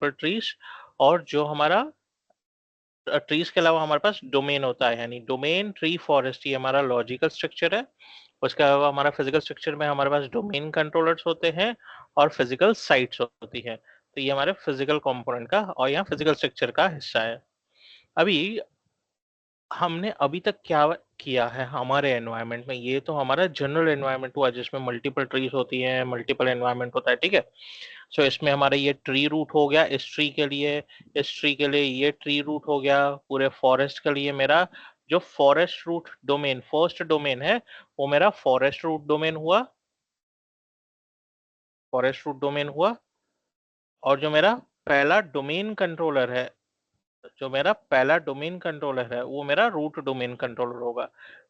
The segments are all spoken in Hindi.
ट्रीज, और जो हमारा ट्रीज के अलावा हमारे पास डोमेन होता है, यानी डोमेन ट्री फॉरेस्ट, ये हमारा लॉजिकल स्ट्रक्चर है। उसके अलावा हमारा फिजिकल स्ट्रक्चर में हमारे पास डोमेन कंट्रोलर्स होते हैं और फिजिकल साइट्स होती है। तो ये हमारे फिजिकल कंपोनेंट का और यहाँ फिजिकल स्ट्रक्चर का हिस्सा है। अभी हमने अभी तक क्या किया है हमारे एनवायरनमेंट में, ये तो हमारा जनरल एनवायरनमेंट हुआ जिसमें मल्टीपल ट्रीज होती हैं, मल्टीपल एनवायरनमेंट होता है, ठीक है। सो इसमें हमारा ये ट्री रूट हो गया इस ट्री के लिए, इस ट्री के लिए ये ट्री रूट हो गया, पूरे फॉरेस्ट के लिए मेरा जो forest root domain first domain है वो मेरा फॉरेस्ट रूट डोमेन हुआ, फॉरेस्ट रूट डोमेन हुआ। और जो मेरा पहला डोमेन कंट्रोलर है, जो मेरा पहला डोमेन कंट्रोलर है वो मेरा रूट डोमेन कंट्रोलर होगा,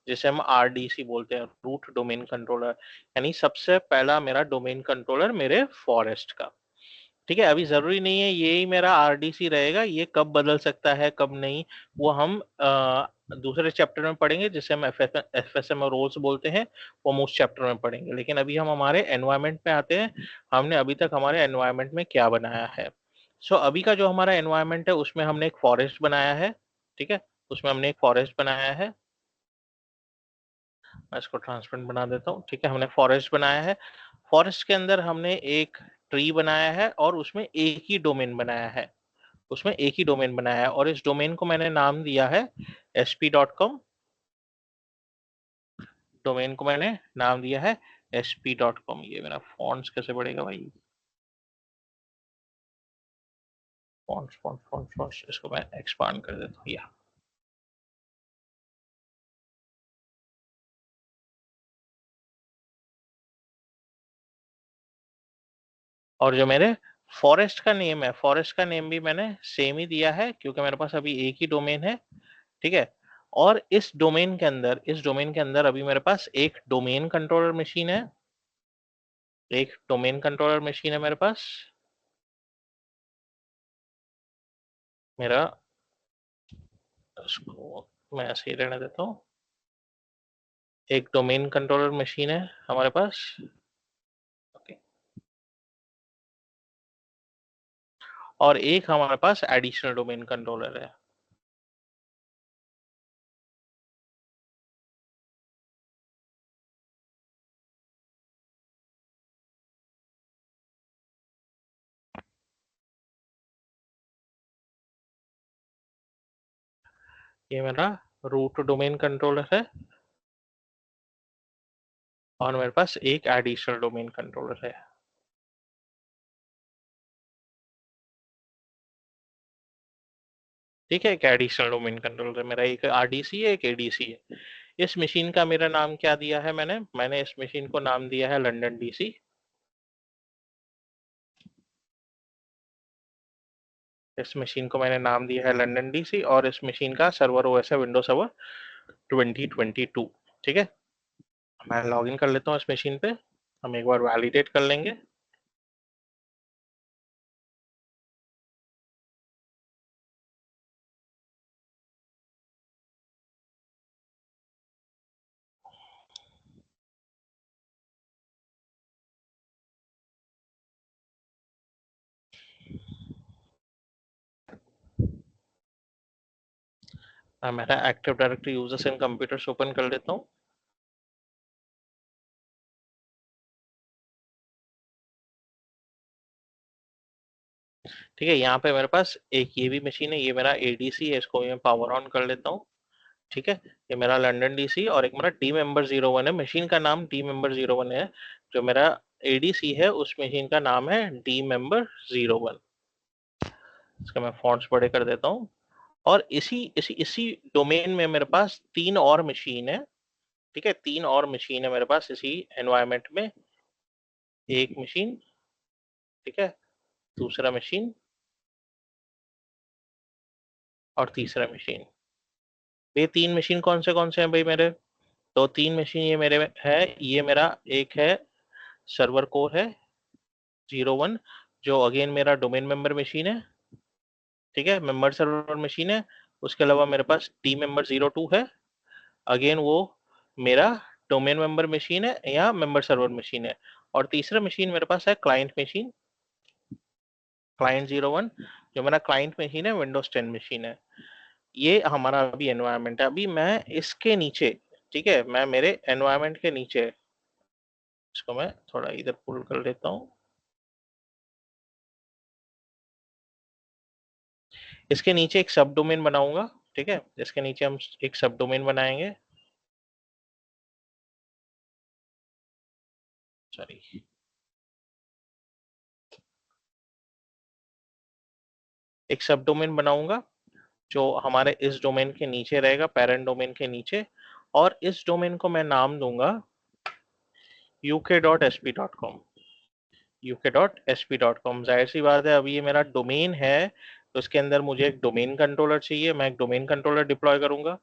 जिसे हम आरडीसी बोलते हैं, रूट डोमेन कंट्रोलर। यानी सबसे पहला मेरा डोमेन कंट्रोलर मेरे फॉरेस्ट का, ठीक है। अभी जरूरी नहीं है यही मेरा आरडीसी रहेगा, ये कब बदल सकता है कब नहीं, वो हम दूसरे चैप्टर में पढ़ेंगे जिसे हम एफएसएम और रोल्स बोलते हैं, वो हम उस चैप्टर में पढ़ेंगे। लेकिन अभी हम हमारे एनवायरनमेंट पे आते हैं, हमने अभी तक हमारे एनवायरनमेंट में क्या बनाया है। सो अभी का जो हमारा एनवायरनमेंट है उसमें हमने एक फॉरेस्ट बनाया है, ठीक है। उसमें हमने एक फॉरेस्ट बनाया है, मैं इसको ट्रांसपेरेंट बना देता हूँ, ठीक है। हमने फॉरेस्ट बनाया है, फॉरेस्ट के अंदर हमने एक ट्री बनाया है और उसमें एक ही डोमेन बनाया है, उसमें एक ही डोमेन बनाया है, और इस डोमेन को मैंने नाम दिया है sp.com। डोमेन को मैंने नाम दिया है sp.com। ये मेरा फॉन्ट्स कैसे बढ़ेगा भाई, फॉन्ट्स इसको मैं एक्सपांड कर देता हूँ या। और जो मेरे फॉरेस्ट का नेम है, फॉरेस्ट का नेम भी मैंने सेम ही दिया है क्योंकि मेरे पास अभी एक ही डोमेन है, ठीक है। और इस डोमेन के अंदर, इस डोमेन के अंदर अभी मेरे पास एक डोमेन कंट्रोलर मशीन है, एक डोमेन कंट्रोलर मशीन है मेरे पास, मेरा, इसको मैं ऐसे ही रहने देता हूँ, एक डोमेन कंट्रोलर मशीन है हमारे पास, ओके। और एक हमारे पास एडिशनल डोमेन कंट्रोलर है। ये मेरा रूट डोमेन कंट्रोलर है और मेरे पास एक एडिशनल डोमेन कंट्रोलर है, ठीक है। एक एडिशनल डोमेन कंट्रोलर है मेरा, एक आरडीसी है एक एडीसी है। इस मशीन का मेरा नाम क्या दिया है, मैंने मैंने इस मशीन को नाम दिया है लंदन डीसी। इस मशीन को मैंने नाम दिया है लंदन डीसी और इस मशीन का सर्वर ओएस है विंडोज सर्वर 2022, ठीक है। मैं लॉगिन कर लेता हूँ इस मशीन पे, हम एक बार वैलिडेट कर लेंगे। मेरा active directory users and computers open कर लेता हूँ, ठीक है। यहाँ पे मेरे पास एक ये भी मशीन है, ये मेरा एडीसी है, इसको मैं पावर ऑन कर लेता हूँ, ठीक है। ये मेरा लंदन डीसी और एक मेरा टी मेंबर 01 है, मशीन का नाम टी मेंबर 01 है। जो मेरा एडीसी है उस मशीन का नाम है टी मेंबर 01। इसका मैं फॉन्ट्स बड़े कर देता हूँ। और इसी इसी इसी डोमेन में मेरे पास तीन और मशीन है, ठीक है। तीन और मशीन है मेरे पास इसी एनवायरनमेंट में, एक मशीन, ठीक है, दूसरा मशीन और तीसरा मशीन। ये तीन मशीन कौन से हैं भाई मेरे, तो तीन मशीन ये मेरे में है। ये मेरा एक है सर्वर कोर है 01, जो अगेन मेरा डोमेन मेंबर मशीन है, ठीक है, मेंबर सर्वर मशीन है। उसके अलावा मेरे पास टी मेंबर 02 है, अगेन वो मेरा डोमेन मेंबर मशीन है या मेंबर सर्वर मशीन है। और तीसरा मशीन मेरे पास है क्लाइंट मशीन, क्लाइंट 01 जो मेरा क्लाइंट मशीन है, विंडोज 10 मशीन है। ये हमारा अभी एनवायरनमेंट है। अभी मैं इसके नीचे, ठीक है, मैं मेरे एनवायरनमेंट के नीचे, इसको मैं थोड़ा इधर पुल कर लेता हूँ। इसके नीचे एक सब डोमेन बनाऊंगा, ठीक है, इसके नीचे हम एक सब डोमेन बनाएंगे। सॉरी, एक सब डोमेन बनाऊंगा जो हमारे इस डोमेन के नीचे रहेगा, पेरेंट डोमेन के नीचे। और इस डोमेन को मैं नाम दूंगा uk.sp.com। uk.sp.com, जाहिर सी बात है, अभी ये मेरा डोमेन है तो इसके अंदर मुझे एक डोमेन कंट्रोलर चाहिए। मैं एक डोमेन कंट्रोलर डिप्लॉय करूंगा,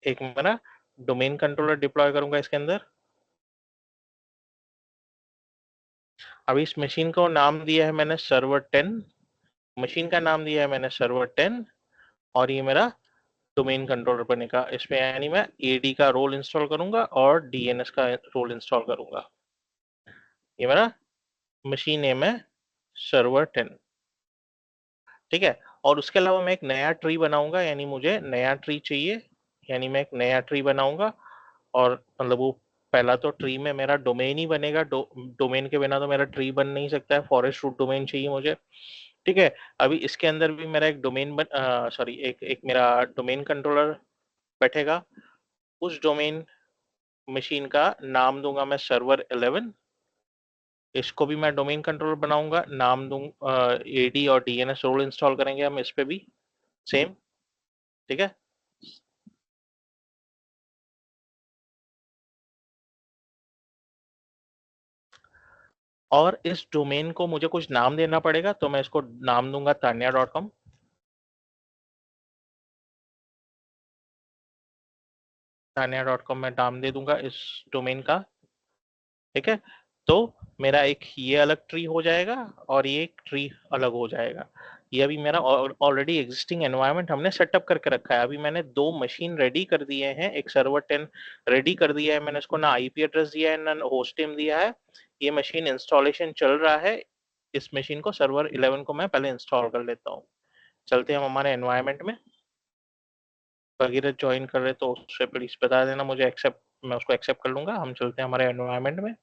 एक मेरा डोमेन कंट्रोलर डिप्लॉय करूंगा इसके अंदर। अभी इस मशीन को नाम दिया है मैंने सर्वर 10, मशीन का नाम दिया है मैंने सर्वर 10, और ये मेरा डोमेन कंट्रोलर बनेगा। इसमें यानी मैं एडी का रोल इंस्टॉल करूंगा और डीएनएस का रोल इंस्टॉल करूंगा। ये मेरा मशीन नेम है सर्वर 10, ठीक है। और उसके अलावा मैं एक नया ट्री बनाऊंगा, यानी मुझे नया ट्री चाहिए, यानी मैं एक नया ट्री बनाऊंगा। और मतलब वो पहला तो ट्री में मेरा डोमेन ही बनेगा, डोमेन के बिना तो मेरा ट्री बन नहीं सकता है, फॉरेस्ट रूट डोमेन चाहिए मुझे, ठीक है। अभी इसके अंदर भी मेरा एक डोमेन सॉरी, एक एक मेरा डोमेन कंट्रोलर बैठेगा। उस डोमेन मशीन का नाम दूंगा मैं सर्वर 11। इसको भी मैं डोमेन कंट्रोलर बनाऊंगा, नाम दूं एडी और डीएनएस रोल इंस्टॉल करेंगे हम इस पे भी, सेम, ठीक है। और इस डोमेन को मुझे कुछ नाम देना पड़ेगा, तो मैं इसको नाम दूंगा tanya.com। tanya.com मैं नाम दे दूंगा इस डोमेन का, ठीक है। तो मेरा एक ये अलग ट्री हो जाएगा और ये एक ट्री अलग हो जाएगा। ये अभी मेरा ऑलरेडी एग्जिस्टिंग एनवायरनमेंट हमने सेटअप करके रखा है। अभी मैंने दो मशीन रेडी कर दिए हैं, एक सर्वर 10 रेडी कर दिया है मैंने, इसको ना आईपी एड्रेस दिया है ना होस्ट नेम दिया है। ये मशीन इंस्टॉलेशन चल रहा है। इस मशीन को सर्वर 11 को मैं पहले इंस्टॉल कर लेता हूँ। चलते हैं हम हमारे एनवायरनमेंट में। भगीरथ ज्वाइन कर रहे तो उससे प्लीज बता देना मुझे, एक्सेप्ट, मैं उसको एक्सेप्ट कर लूंगा। हम चलते हैं हमारे एनवायरनमेंट में,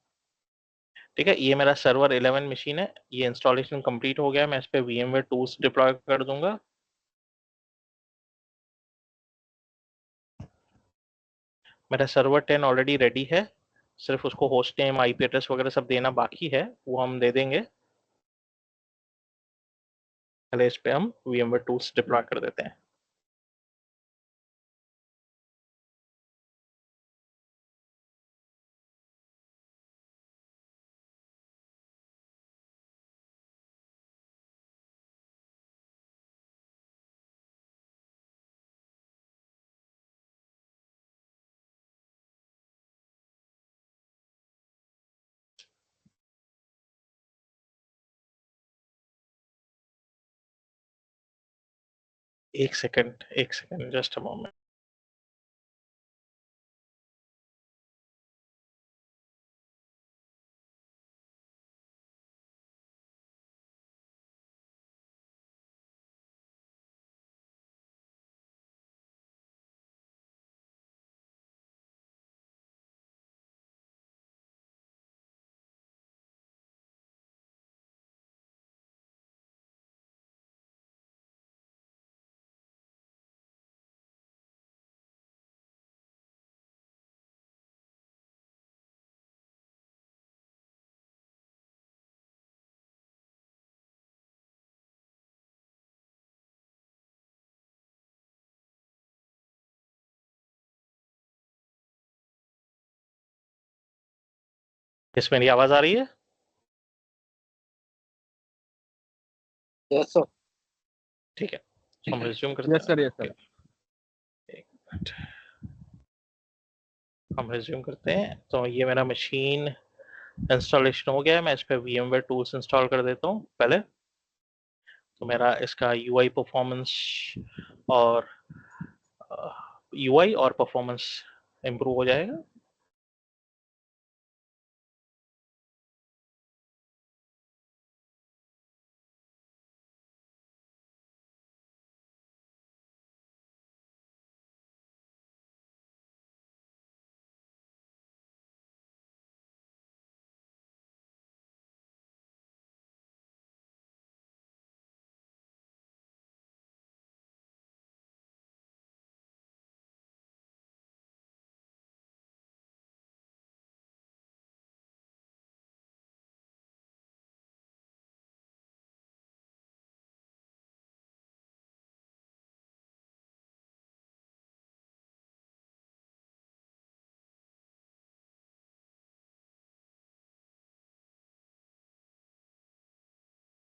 ठीक है। ये मेरा सर्वर 11 मशीन है, ये इंस्टॉलेशन कंप्लीट हो गया है। मैं इस पे VMware टूल्स डिप्लॉय कर दूंगा। मेरा सर्वर 10 ऑलरेडी रेडी है, सिर्फ उसको होस्ट नेम आईपी एड्रेस वगैरह सब देना बाकी है, वो हम दे देंगे। पहले इस पे हम VMware टूल्स डिप्लॉय कर देते हैं। एक सेकंड, जस्ट अ मोमेंट। इस मेरी आवाज आ रही है? Yes sir. ठीक है, तो हम रिज्यूम करते यस हैं। Sir, yes okay, sir. एक मिनट, हम रिज्यूम करते हैं। तो ये मेरा मशीन इंस्टॉलेशन हो गया है। मैं इस पे VMware टूल्स इंस्टॉल कर देता हूँ पहले, तो मेरा इसका यूआई परफॉर्मेंस और यूआई और परफॉर्मेंस इम्प्रूव हो जाएगा।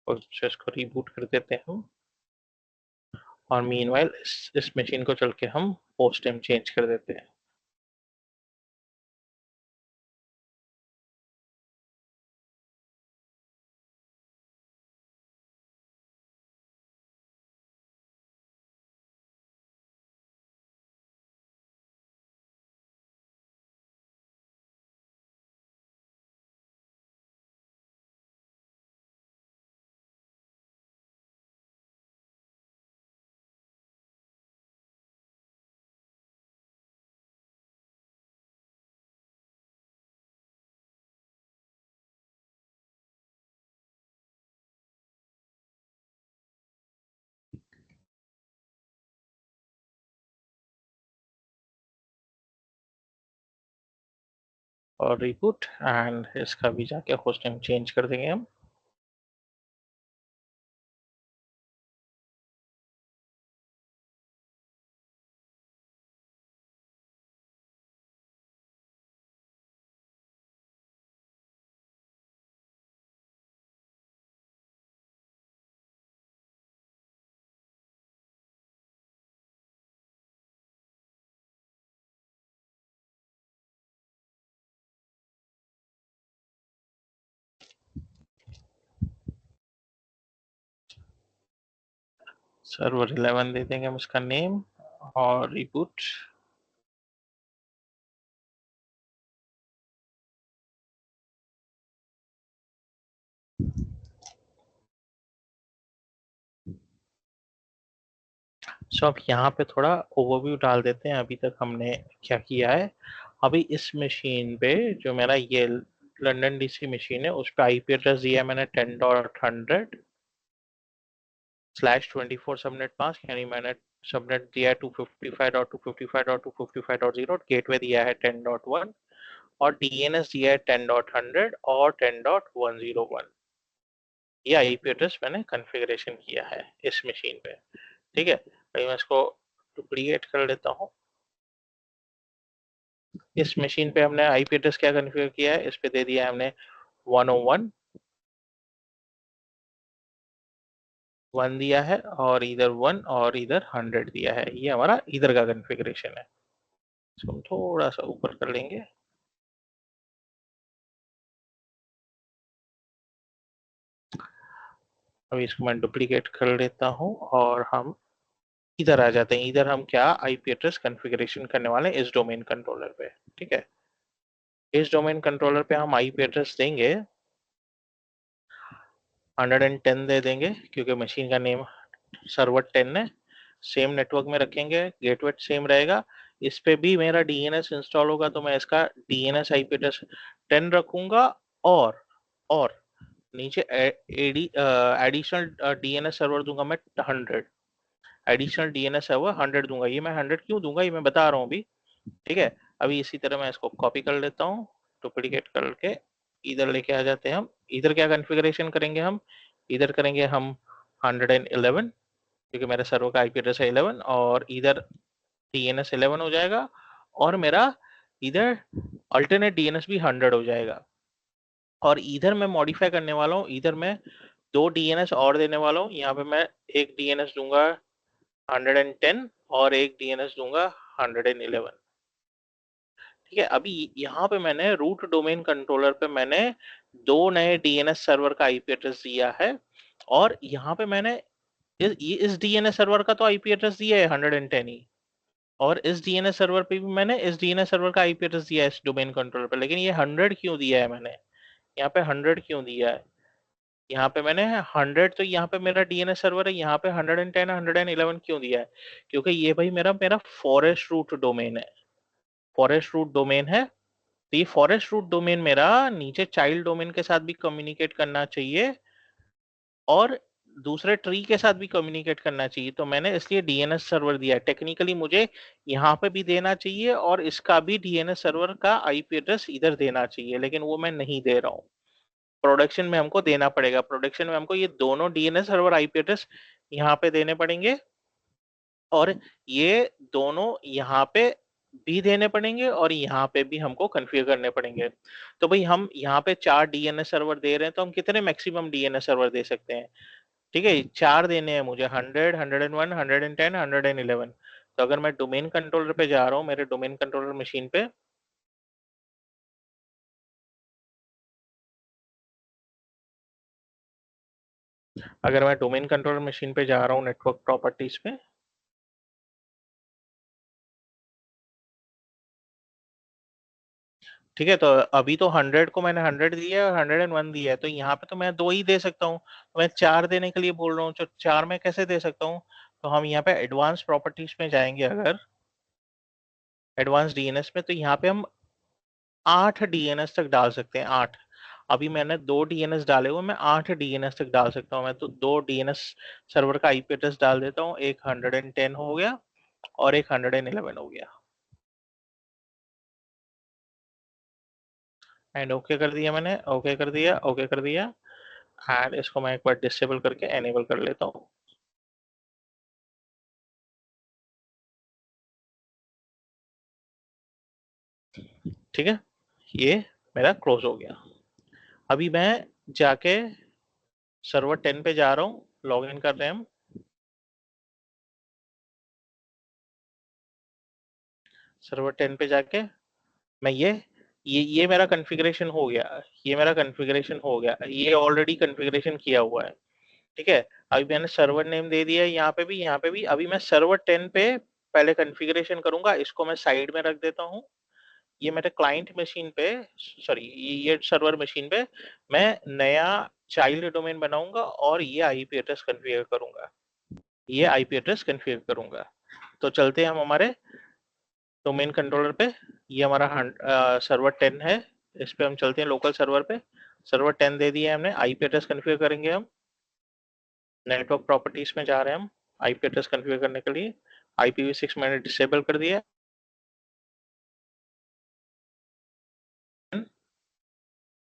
प्रोसेस को रिबूट कर देते हैं हम, और मीनवाइल इस मशीन को चल के हम होस्ट नेम चेंज कर देते हैं। और रिबूट एंड इसका भी जाके होस्ट नेम चेंज कर देंगे हम। सर्वर 11 दे देंगे हम इसका नेम, और रिबूट। सो अब यहाँ पे थोड़ा ओवरव्यू डाल देते हैं अभी तक हमने क्या किया है। अभी इस मशीन पे जो मेरा ये लंदन डीसी मशीन है, उस पर आईपी एड्रेस दिया है मैंने 10.100/24 सबनेट पास, यानी मैंने सबनेट दिया है 255.255.255.0, गेटवे दिया है 10.1, और डीएनएस दिया है 10.100 और 10.101। ये आईपी एड्रेस मैंने कॉन्फ़िगरेशन किया है इस मशीन पे। ठीक है, अभी मैं इसको डुप्लीकेट कर लेता हूँ। इस मशीन पे हमने आईपी एड्रेस क्या कॉन्फ़िगर किया है, इस पे दे दिया है हमने 101 1 दिया है, और इधर 1 और इधर 100 दिया है। ये हमारा इधर का कॉन्फ़िगरेशन है। इसको हम थोड़ा सा ऊपर कर लेंगे। अभी इसको मैं डुप्लीकेट कर लेता हूँ, और हम इधर आ जाते हैं। इधर हम क्या आईपी एड्रेस कॉन्फ़िगरेशन करने वाले हैं इस डोमेन कंट्रोलर पे। ठीक है, इस डोमेन कंट्रोलर पे हम आईपी एड्रेस देंगे 110 दे देंगे, क्योंकि मशीन का नेम सर्वर 10 है। सेम नेटवर्क में रखेंगे, गेटवे सेम रहेगा। इस पे भी मेरा डीएनएस इंस्टॉल होगा, तो मैं इसका डीएनएस आईपी एड्रेस 10 रखूंगा, और नीचे एडिशनल डीएनएस सर्वर दूंगा मैं 100। एडिशनल डीएनएस सर्वर 100 दूंगा। ये मैं 100 क्यों दूंगा, ये मैं बता रहा हूँ अभी। ठीक है, अभी इसी तरह मैं इसको कॉपी कर लेता हूँ, डुप्लीकेट करके इधर लेके आ जाते हैं हम। इधर क्या कॉन्फ़िगरेशन करेंगे हम, इधर करेंगे हम 111, क्योंकि मेरे सर्वर का आईपी एड्रेस है 11, और इधर डीएनएस 11 हो जाएगा, और मेरा इधर अल्टरनेट डीएनएस भी 100 हो जाएगा। और इधर मैं मॉडिफाई करने वाला हूँ, इधर मैं 2 डीएनएस और देने वाला हूँ। यहाँ पे मैं एक डीएनएस दूंगा 110, और एक डीएनएस दूंगा 111। ठीक है, अभी यहाँ पे मैंने रूट डोमेन कंट्रोलर पे मैंने 2 नए डीएनएस सर्वर का आईपी एड्रेस दिया है, और यहाँ पे मैंने इस डीएनएस सर्वर का तो आईपी एड्रेस दिया है 110 ही, और इस डीएनएस सर्वर पे भी मैंने इस डीएनएस सर्वर का आईपी एड्रेस दिया है इस डोमेन कंट्रोलर पे। लेकिन ये 100 क्यों दिया है मैंने, यहाँ पे 100 क्यों दिया है, यहाँ पे मैंने 100, तो यहाँ पे मेरा डीएनएस सर्वर है, यहाँ पे 110 111 क्यों दिया है, क्योंकि ये भाई मेरा मेरा फॉरेस्ट रूट डोमेन है। फॉरेस्ट रूट डोमेन है, तो ये फॉरेस्ट रूट डोमेन मेरा नीचे चाइल्ड डोमेन के साथ भी कम्युनिकेट करना चाहिए, और दूसरे ट्री के साथ भी कम्युनिकेट करना चाहिए। तो मैंने इसलिए डीएनएस सर्वर दिया है। टेक्निकली मुझे यहाँ पे भी देना चाहिए, और इसका भी डीएनएस सर्वर का आईपी एड्रेस इधर देना चाहिए, लेकिन वो मैं नहीं दे रहा हूँ। प्रोडक्शन में हमको देना पड़ेगा, प्रोडक्शन में हमको ये दोनों डीएनएस सर्वर आईपी एड्रेस यहाँ पे देने पड़ेंगे, और ये दोनों यहाँ पे भी देने पड़ेंगे और यहाँ पे भी हमको कन्फिगर करने पड़ेंगे। तो भाई हम यहाँ पे 4 डीएनएस सर्वर दे रहे हैं, तो हम कितने मैक्सिमम डीएनएस सर्वर दे सकते हैं? ठीक है, 4 देने हैं मुझे, 100, 101, 110, 111। तो अगर मैं डोमेन कंट्रोलर पे जा रहा हूँ, मेरे डोमेन कंट्रोलर मशीन पे, अगर मैं डोमेन कंट्रोलर मशीन पे जा रहा हूँ नेटवर्क प्रॉपर्टीज पे, ठीक है, तो अभी तो 100 को मैंने 100 दिया है और 101 दिया है, तो यहाँ पे तो मैं 2 ही दे सकता हूँ। तो मैं 4 देने के लिए बोल रहा हूँ, तो 4 मैं कैसे दे सकता हूँ? तो हम यहाँ पे एडवांस प्रॉपर्टीज में जाएंगे, अगर एडवांस डीएनएस में, तो यहाँ पे हम 8 डीएनएस तक डाल सकते हैं, 8। अभी मैंने 2 डीएनएस डाले हुए, मैं 8 डीएनएस तक डाल सकता हूँ। मैं तो 2 डीएनएस सर्वर का आईपी एड्रेस डाल देता हूँ, एक 110 हो गया और एक 111 हो गया। एंड ओके कर दिया मैंने, ओके कर दिया, ओके कर दिया। एंड इसको मैं एक बार डिसेबल करके एनेबल कर लेता हूँ। ठीक है, ये मेरा क्लोज हो गया। अभी मैं जाके सर्वर 10 पे जा रहा हूँ, लॉग इन कर रहे हैं हम। सर्वर 10 पे जाके मैं ये मेरा कॉन्फ़िगरेशन हो गया, ये मेरा कॉन्फ़िगरेशन हो गया, ये ऑलरेडी कॉन्फ़िगरेशन किया हुआ है। ठीक है, अभी मैंने सर्वर नेम दे दिया है, यहाँ पे भी, यहाँ पे भी। अभी मैं सर्वर 10 पे पहले कॉन्फ़िगरेशन करूंगा, इसको मैं साइड में रख देता हूँ। ये मेरे क्लाइंट मशीन पे, सॉरी, ये सर्वर मशीन पे मैं नया चाइल्ड डोमेन बनाऊंगा और ये आईपी एड्रेस कॉन्फ़िगर करूंगा, ये आईपी एड्रेस कॉन्फ़िगर करूंगा। तो चलते हैं हम हमारे डोमेन कंट्रोलर पे। ये हमारा सर्वर 10 है, इस पे हम चलते हैं लोकल सर्वर पे। सर्वर 10 दे दिया है हमने, आईपी एड्रेस कॉन्फ़िगर करेंगे हम। नेटवर्क प्रॉपर्टीज में जा रहे हैं हम आईपी एड्रेस कॉन्फ़िगर करने के लिए। IPv6 मैंने डिसेबल कर दिया।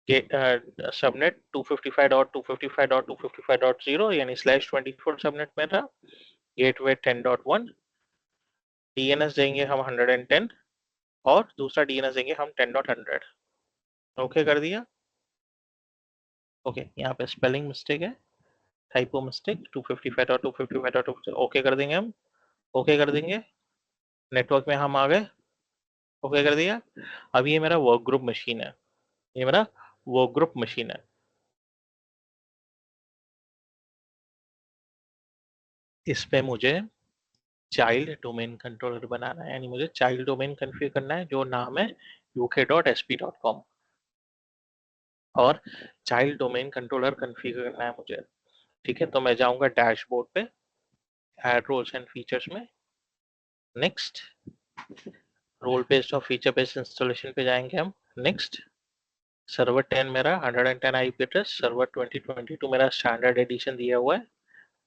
सबनेट 255.255.255.0 यानी /24 सबनेट मेरा। गेटवे 10.1। डीएनएस देंगे हम 110 और दूसरा डीएनएस देंगे हम 10.100। ओके कर दिया। ओके, यहाँ पे स्पेलिंग मिस्टेक है, टाइपो मिस्टेक, 255.255.2 ओके कर देंगे हम। ओके कर देंगे, नेटवर्क में हम आ गए, ओके कर दिया। अब ये मेरा वर्क ग्रुप मशीन है, ये मेरा वर्क ग्रुप मशीन है। इस पे मुझे चाइल्ड डोमेन कंट्रोलर बनाना है, यानी मुझे चाइल्ड डोमेन कॉन्फ़िगर करना है, जो नाम है uk.sp.com। और चाइल्ड डोमेन कंट्रोलर कॉन्फ़िगर करना है मुझे। ठीक है, तो मैं जाऊंगा डैशबोर्ड पे, ऐड रोल्स एंड फीचर्स में, नेक्स्ट, रोल बेस्ड और फीचर बेस्ड इंस्टॉलेशन पे जाएंगे हम, नेक्स्ट। सर्वर 10 मेरा 110 आईपी एड्रेस, सर्वर 2022 मेरा स्टैंडर्ड एडिशन दिया हुआ है,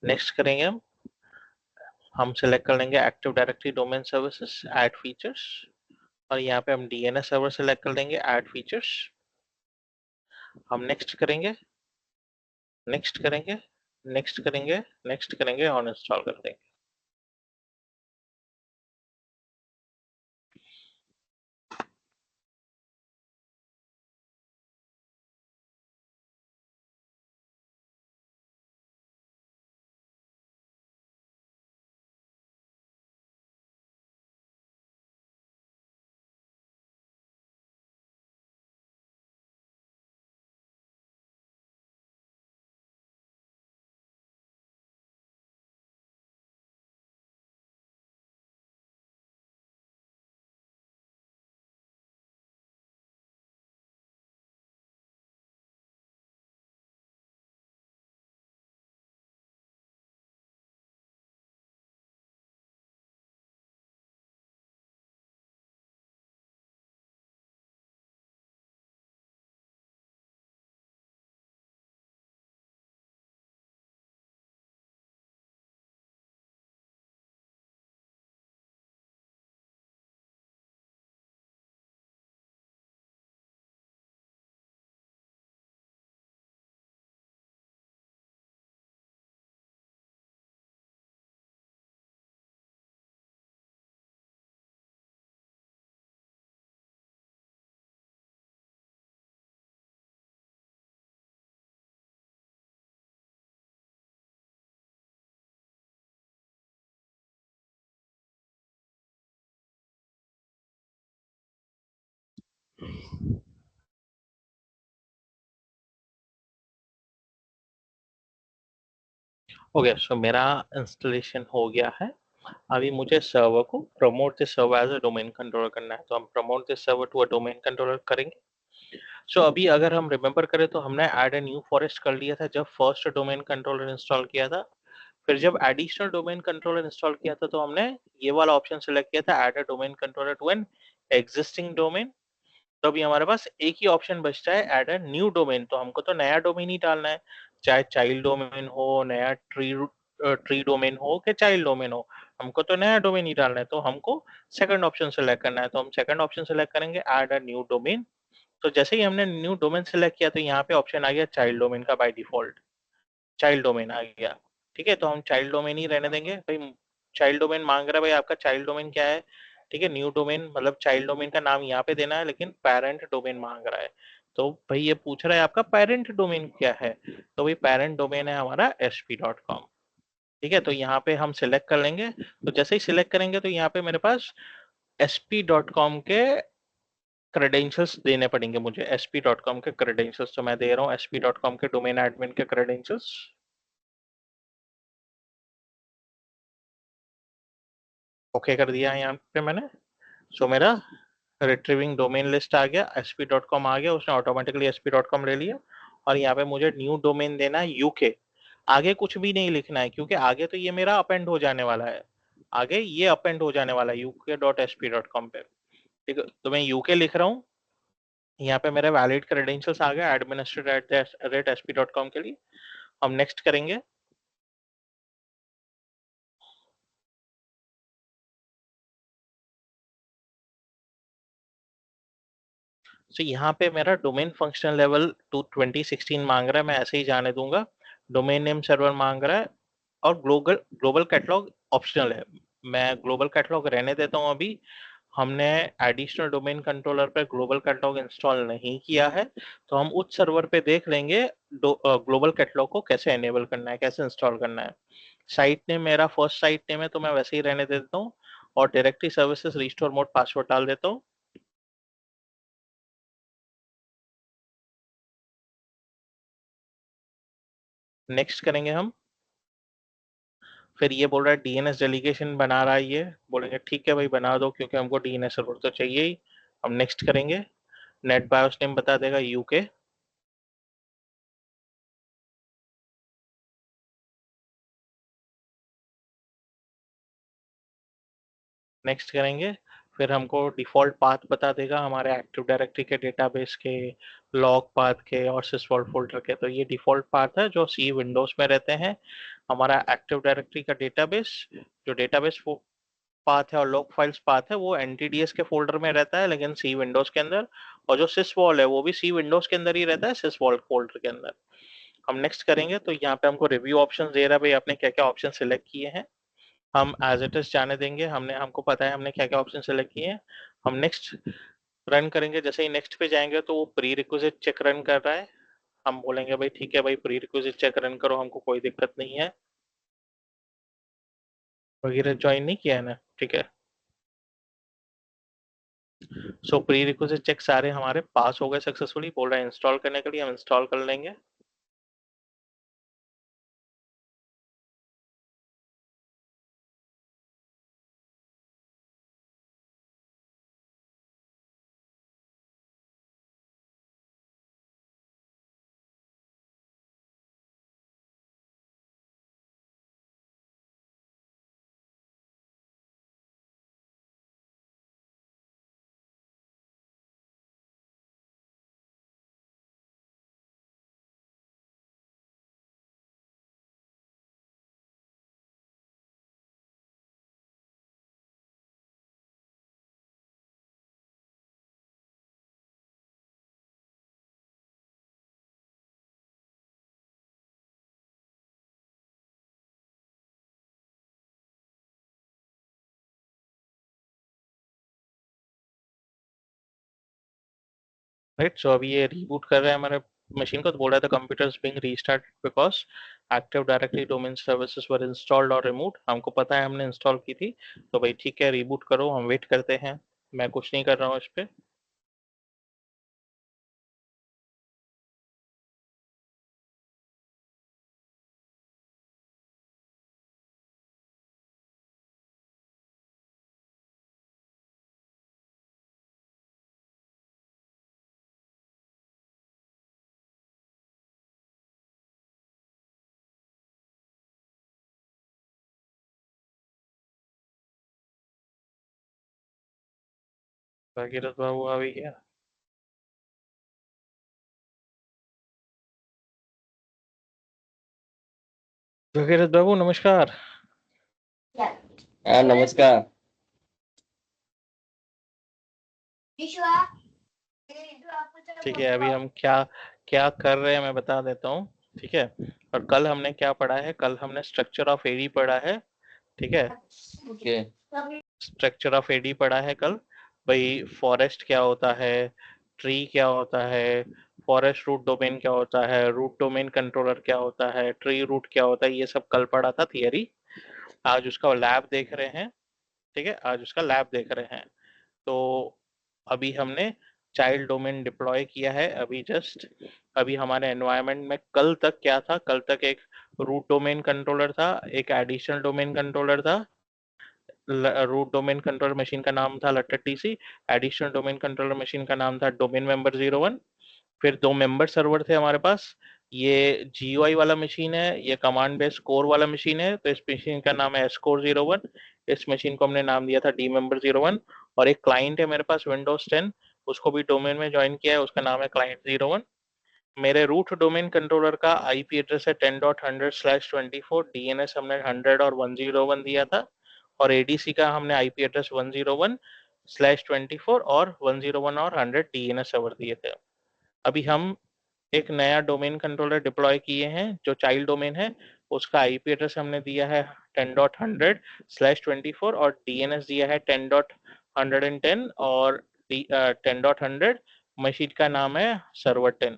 नेक्स्ट करेंगे हम सेलेक्ट कर लेंगे active directory domain services, add features, और यहाँ पे हम डीएनएस सर्वर सेलेक्ट कर लेंगे, ऐड फीचर्स। हम नेक्स्ट करेंगे, नेक्स्ट करेंगे, नेक्स्ट करेंगे, नेक्स्ट करेंगे और इंस्टॉल कर देंगे। ओके, सो मेरा इंस्टॉलेशन हो गया है। अभी मुझे सर्वर को promote this server as a domain controller करना है, तो हम promote this server to a domain controller करेंगे। सो अभी अगर हम रिमेंबर करें तो हमने ऐड अ न्यू फॉरेस्ट कर लिया था जब फर्स्ट डोमेन कंट्रोलर इंस्टॉल किया था। फिर जब एडिशनल डोमेन कंट्रोलर इंस्टॉल किया था तो हमने ये वाला ऑप्शन सेलेक्ट किया था, add a domain controller to an existing domain. तो अभी हमारे पास एक ही ऑप्शन बचता है, ऐड अ न्यू डोमेन। तो हमको तो नया डोमेन ही डालना है, चाहे चाइल्ड डोमेन हो, नया ट्री डोमेन हो कि चाइल्ड डोमेन हो, हमको तो नया डोमेन ही डालना है। तो हमको सेकंड ऑप्शन सेलेक्ट करना है, तो हम सेकंड ऑप्शन सेलेक्ट करेंगे, ऐड अ न्यू डोमेन। तो जैसे ही हमने न्यू डोमेन सेलेक्ट किया तो यहाँ पे ऑप्शन आ गया चाइल्ड डोमेन का, बाय डिफॉल्ट चाइल्ड डोमेन आ गया। ठीक है, तो हम चाइल्ड डोमेन ही रहने देंगे भाई। चाइल्ड डोमेन मांग रहा है भाई, आपका चाइल्ड डोमेन क्या है? ठीक है, न्यू डोमेन मतलब चाइल्ड डोमेन का नाम यहाँ पे देना है, लेकिन पेरेंट डोमेन मांग रहा है। तो भाई ये पूछ रहा है आपका पेरेंट डोमेन क्या है, तो भाई पेरेंट डोमेन है हमारा sp.com। ठीक है, तो यहाँ पे हम सिलेक्ट कर लेंगे। तो जैसे ही सिलेक्ट करेंगे तो यहाँ पे मेरे पास sp.com के क्रेडेंशियल्स देने पड़ेंगे मुझे, sp.com के क्रेडेंशियल्स। तो मैं दे रहा हूँ sp.com के डोमेन एडमिन के क्रेडेंशियल्स। ओके कर दिया है यहाँ पे मैंने। सो मेरा रिट्रीविंग डोमेन लिस्ट आ गया, sp.com आ गया, उसने ऑटोमेटिकली sp.com ले लिया। और यहाँ पे मुझे न्यू डोमेन देना है यूके। आगे कुछ भी नहीं लिखना है, क्योंकि आगे तो ये मेरा अपेंड हो जाने वाला है। आगे ये अपेंड हो जाने वाला है uk.sp.com पे। ठीक है, तो मैं यूके लिख रहा हूँ। यहाँ पे मेरे वैलिड क्रेडेंशियल्स आ गए administrator@sp.com के लिए। हम नेक्स्ट करेंगे। सो यहाँ पे मेरा डोमेन फंक्शनल लेवल टू 2016 मांग रहा है, मैं ऐसे ही जाने दूंगा। डोमेन नेम सर्वर मांग रहा है, और ग्लोबल ग्लोबल कैटलॉग ऑप्शनल है। मैं ग्लोबल कैटलॉग रहने देता हूँ अभी। हमने एडिशनल डोमेन कंट्रोलर पे ग्लोबल कैटलॉग इंस्टॉल नहीं किया है, तो हम उस सर्वर पे देख लेंगे ग्लोबल कैटलॉग को कैसे एनेबल करना है, कैसे इंस्टॉल करना है। साइट नेम मेरा फर्स्ट साइट नेम है, तो मैं वैसे ही रहने देता हूँ। और directory services restore mode password डाल देता हूँ। नेक्स्ट करेंगे हम। फिर ये बोल रहा है डीएनएस डेलीगेशन बना रहा है, ये बोलेंगे ठीक है भाई बना दो, क्योंकि हमको डीएनएस सर्वर तो चाहिए ही। हम नेक्स्ट करेंगे। नेट बायोस नेम बता देगा यूके। नेक्स्ट करेंगे। फिर हमको डिफॉल्ट पाथ बता देगा हमारे एक्टिव डायरेक्टरी के, डेटाबेस के, लॉग पाथ के और सिसवॉल्ट फोल्डर के। तो ये डिफॉल्ट पाथ है जो सी विंडोज में रहते हैं। हमारा एक्टिव डायरेक्टरी का डेटाबेस, जो डेटाबेस पाथ है और लॉग फाइल्स पाथ है, वो एनटीडीएस के फोल्डर में रहता है, लेकिन सी विंडोज के अंदर। और जो सिसवॉल है वो भी सी विंडोज के अंदर ही रहता है, सिसवॉल फोल्डर के अंदर। हम नेक्स्ट करेंगे, तो यहाँ पे हमको रिव्यू ऑप्शन दे रहा है भाई, आपने क्या क्या ऑप्शन सिलेक्ट किए हैं। हम एज इट इज जाने देंगे, हमको पता है हमने क्या क्या ऑप्शन सेलेक्ट किए हैं। हम नेक्स्ट रन करेंगे। जैसे ही नेक्स्ट पे जाएंगे तो वो प्री रिक्विजिट चेक रन कर रहा है। हम बोलेंगे भाई ठीक है भाई, प्री रिक्विजिट चेक रन करो, हमको कोई दिक्कत नहीं है। वगैरह ज्वाइन नहीं किया है ना, ठीक है। सो प्री रिक्विजिट चेक सारे हमारे पास हो गए सक्सेसफुली। बोल रहा है इंस्टॉल करने के लिए, हम इंस्टॉल कर लेंगे। राइट, सो अभी ये रीबूट कर रहा है हमारे मशीन को। तो बोल रहा था computer being restart because active directory domain services were installed और रिमूव। हमको पता है हमने इंस्टॉल की थी। तो भाई ठीक है, रीबूट करो, हम वेट करते हैं। मैं कुछ नहीं कर रहा हूँ इस पे। भगीरथ बाबू आ भी गया। भगीरथ बाबू नमस्कार। हाँ नमस्कार। ठीक है, अभी हम क्या क्या कर रहे हैं मैं बता देता हूँ। ठीक है, और कल हमने क्या पढ़ा है, कल हमने स्ट्रक्चर ऑफ एडी पढ़ा है। ठीक है, ओके। स्ट्रक्चर ऑफ एडी पढ़ा है कल। भाई फॉरेस्ट क्या होता है, ट्री क्या होता है, फॉरेस्ट रूट डोमेन क्या होता है, रूट डोमेन कंट्रोलर क्या होता है, ट्री रूट क्या होता है, ये सब कल पढ़ा था थियरी। आज उसका लैब देख रहे हैं। ठीक है, आज उसका लैब देख रहे हैं। तो अभी हमने चाइल्ड डोमेन डिप्लॉय किया है अभी जस्ट। अभी हमारे एनवायरनमेंट में कल तक क्या था, कल तक एक रूट डोमेन कंट्रोलर था, एक एडिशनल डोमेन कंट्रोलर था। रूट डोमेन कंट्रोलर मशीन का नाम था letter TC. Additional domain controller machine का नाम था डोमेन मेंबर 01। फिर दो मेंबर सर्वर थे हमारे पास। ये जीयूआई वाला मशीन है, ये कमांड बेस कोर वाला मशीन है, तो इस मशीन का नाम है एसकोर 01। इस मशीन को हमने नाम दिया था डी मेंबर 01। और एक क्लाइंट है मेरे पास विंडोज 10, उसको भी डोमेन में ज्वाइन किया है, उसका नाम है क्लाइंट 01। मेरे रूट डोमेन कंट्रोलर का आईपी एड्रेस है 10.100/24। डीएनएस हमने 100 और 101 दिया था। और एडीसी का हमने आईपी एड्रेस 101/24 और 101 और 100 डीएनएस सर्वर दिए थे। अभी हम एक नया डोमेन कंट्रोलर डिप्लॉय किए हैं जो चाइल्ड डोमेन है। उसका आईपी एड्रेस हमने दिया है 10.100/24 और डीएनएस दिया है 10.110 और 10.100। मशीन का नाम है सर्वर 10।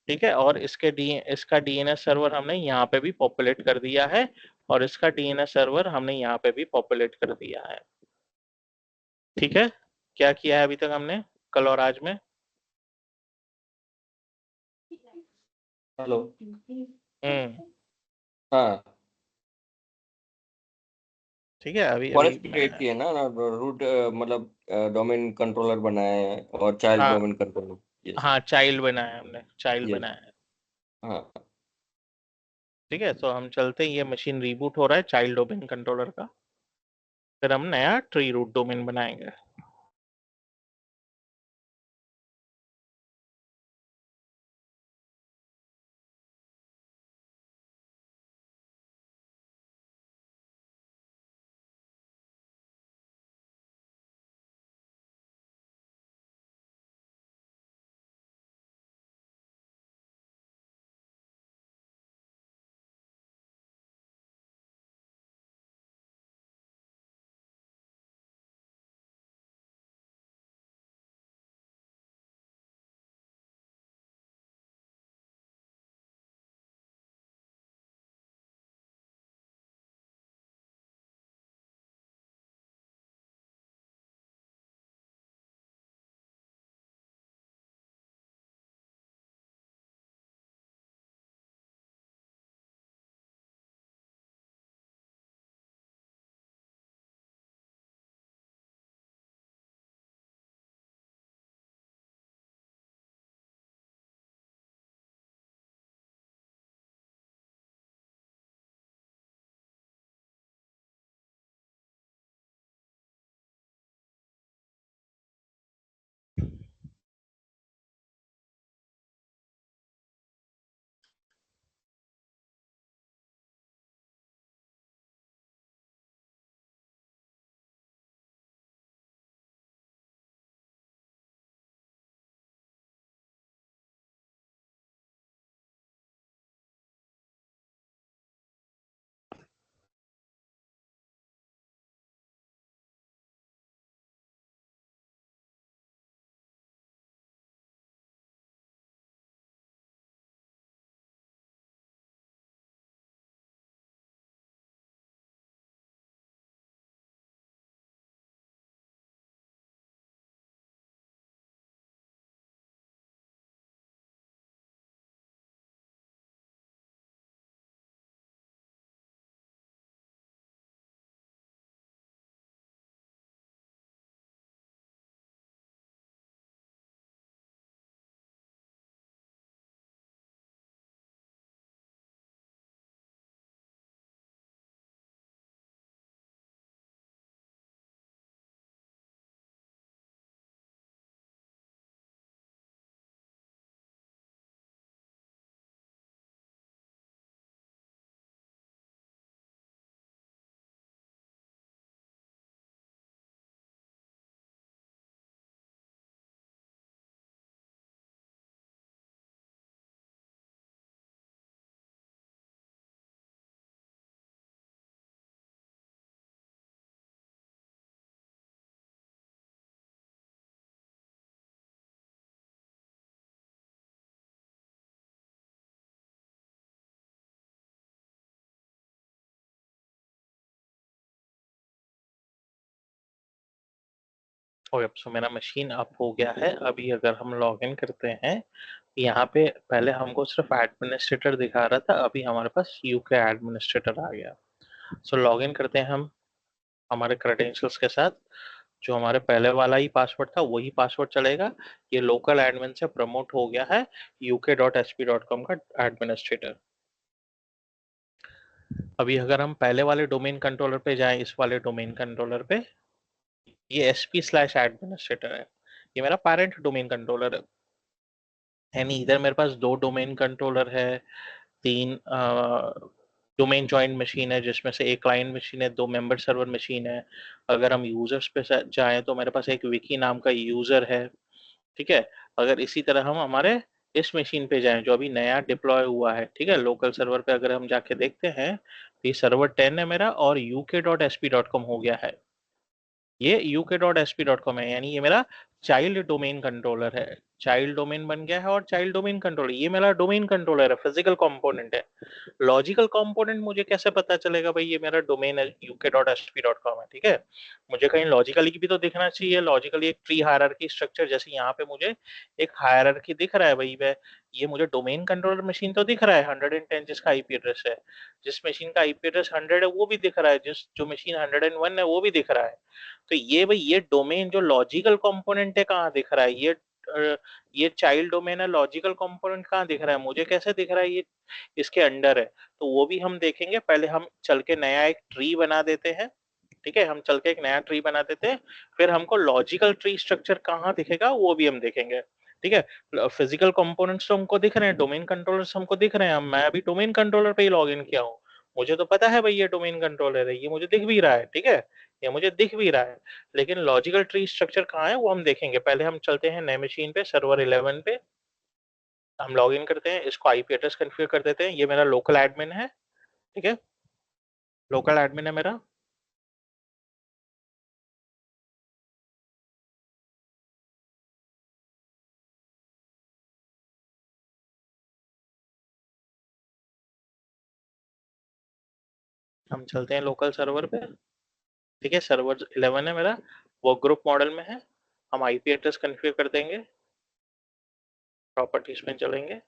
ठीक है, और इसका डीएनएस सर्वर हमने यहाँ पे भी पॉपुलेट कर दिया है। और इसका डीएनएस सर्वर हमने यहाँ पे भी पॉपुलेट कर दिया है। ठीक है, क्या किया है अभी तक हमने कल और आज में? हेलो। हम्म। हाँ। ठीक है, अभी अभी फॉरेस्ट क्रिएट किए ना रूट मतलब डोमेन कंट्रोलर बनाए हैं और चाइल्ड हाँ डोमेन कंट्रोलर। यस। हाँ, चाइल्ड बनाया हमने, चाइल्ड यस। बनाया है। हाँ। ठीक है, तो हम चलते हैं, ये मशीन रीबूट हो रहा है चाइल्ड डोमेन कंट्रोलर का। फिर हम नया ट्री रूट डोमेन बनाएंगे। ओके, सो मेरा मशीन अप हो गया है। अभी अगर हम लॉग इन करते हैं, यहाँ पे पहले हमको सिर्फ एडमिनिस्ट्रेटर दिखा रहा था, अभी हमारे पास यूके एडमिनिस्ट्रेटर आ गया। सो लॉग इन करते हैं हम हमारे क्रेडेंशियल्स के साथ। जो हमारे पहले वाला ही पासवर्ड था वही पासवर्ड चलेगा। ये लोकल एडमिन से प्रमोट हो गया है uk.hp.com का एडमिनिस्ट्रेटर। अभी अगर हम पहले वाले डोमेन कंट्रोलर पे जाएं, इस वाले डोमेन कंट्रोलर पे, ये sp/एडमिनिस्ट्रेटर है। ये मेरा पेरेंट डोमेन कंट्रोलर है। यानी इधर मेरे पास दो डोमेन कंट्रोलर है, तीन डोमेन जॉइंट मशीन है, जिसमें से एक क्लाइंट मशीन है, दो मेंबर सर्वर मशीन है। अगर हम यूजर्स पे जाएं तो मेरे पास एक विकी नाम का यूजर है। ठीक है। अगर इसी तरह हम हमारे इस मशीन पे जाएं जो अभी नया डिप्लॉय हुआ है, ठीक है, लोकल सर्वर पे अगर हम जाके देखते हैं तो ये सर्वर 10 है मेरा और uk.sp.com हो गया है। ये uk.sp.com है, यानी ये मेरा चाइल्ड डोमेन कंट्रोलर है। चाइल्ड डोमेन बन गया है और चाइल्ड डोमेन कंट्रोलर, ये मेरा डोमेन कंट्रोलर है, फिजिकल कंपोनेंट है। लॉजिकल कंपोनेंट मुझे कैसे पता चलेगा भाई ये मेरा डोमेन है uk.sp.com है, ठीक है। मुझे कहीं लॉजिकली भी तो दिखना चाहिए। लॉजिकली एक ट्री हायरार्की स्ट्रक्चर, जैसे यहाँ पे मुझे एक हायरार्की दिख रहा है भाई, वह ये मुझे डोमेन कंट्रोलर मशीन तो दिख रहा है 110 जिसका आईपी एड्रेस है। जिस मशीन का आईपी एड्रेस 100 है वो भी दिख रहा है, जिस जो मशीन 101 है वो भी दिख रहा है। तो ये भाई ये डोमेन जो लॉजिकल कंपोनेंट है कहाँ दिख रहा है? ये चाइल्ड डोमेन है, लॉजिकल कंपोनेंट कहाँ दिख रहा है? मुझे कैसे दिख रहा है ये इसके अंडर है? तो वो भी हम देखेंगे। पहले हम चल के नया एक ट्री बना देते हैं। ठीक है, हम चल के एक नया ट्री बना देते हैं। फिर हमको लॉजिकल ट्री स्ट्रक्चर कहाँ दिखेगा वो भी हम देखेंगे। ठीक है, फिजिकल कंपोनेंट्स तो हमको दिख रहे हैं, डोमेन कंट्रोलर्स हमको दिख रहे हैं। मैं अभी डोमेन कंट्रोलर पे ही लॉग इन किया हूँ। मुझे तो पता है भाई ये डोमेन कंट्रोलर है, ये मुझे दिख भी रहा है। ठीक है, ये मुझे दिख भी रहा है। लेकिन लॉजिकल ट्री स्ट्रक्चर कहाँ है वो हम देखेंगे। पहले हम चलते हैं नए मशीन पे, सर्वर 11 पे। हम लॉग इन करते हैं, इसको आईपी एड्रेस कन्फिगर कर देते हैं। ये मेरा लोकल एडमिन है। ठीक है, लोकल एडमिन है मेरा। हम चलते हैं लोकल सर्वर पे। ठीक है, सर्वर 11 है मेरा, वो ग्रुप मॉडल में है। हम आईपी एड्रेस कन्फिगर कर देंगे, प्रॉपर्टीज में चलेंगे।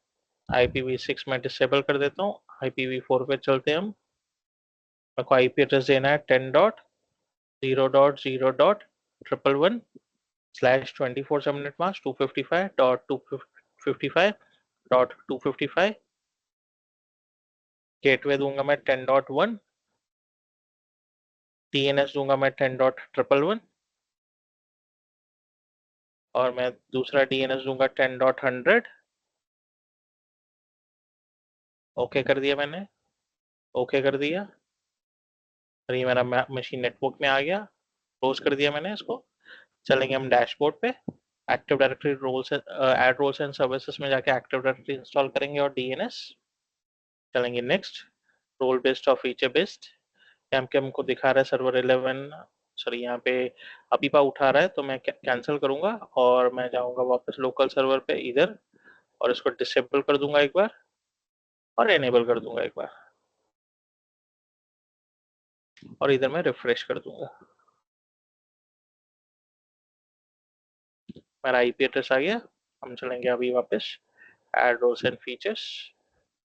IPv6 में डिसेबल कर देता हूँ, IPv4 पे चलते हैं हम। मेरे को आईपी एड्रेस देना है 10.0.0.1/24/7 गेटवे दूंगा मैं 10.1। DNS दूंगा मैं 10.111। और मैं दूसरा DNS दूंगा 10.100। ओके कर दिया मैंने, ओके कर दिया। और ये मेरा मशीन नेटवर्क में आ गया। क्लोज कर दिया मैंने इसको। चलेंगे हम डैशबोर्ड पे। Active directory roles, add roles and services में जाके एक्टिव डायरेक्टरी इंस्टॉल करेंगे और DNS। चलेंगे नेक्स्ट, रोल बेस्ड और फीचर बेस्ड। यहाँ पे हमको दिखा रहा है सर्वर 11, सॉरी यहाँ पे अपीपा उठा रहा है, तो मैं कैंसिल करूंगा और मैं जाऊंगा वापस लोकल सर्वर पे इधर, और इसको डिसेबल कर दूंगा एक बार और एनेबल कर दूंगा एक बार, और इधर मैं रिफ्रेश कर दूंगा। मेरा आईपी एड्रेस आ गया। हम चलेंगे अभी वापस add roles and features.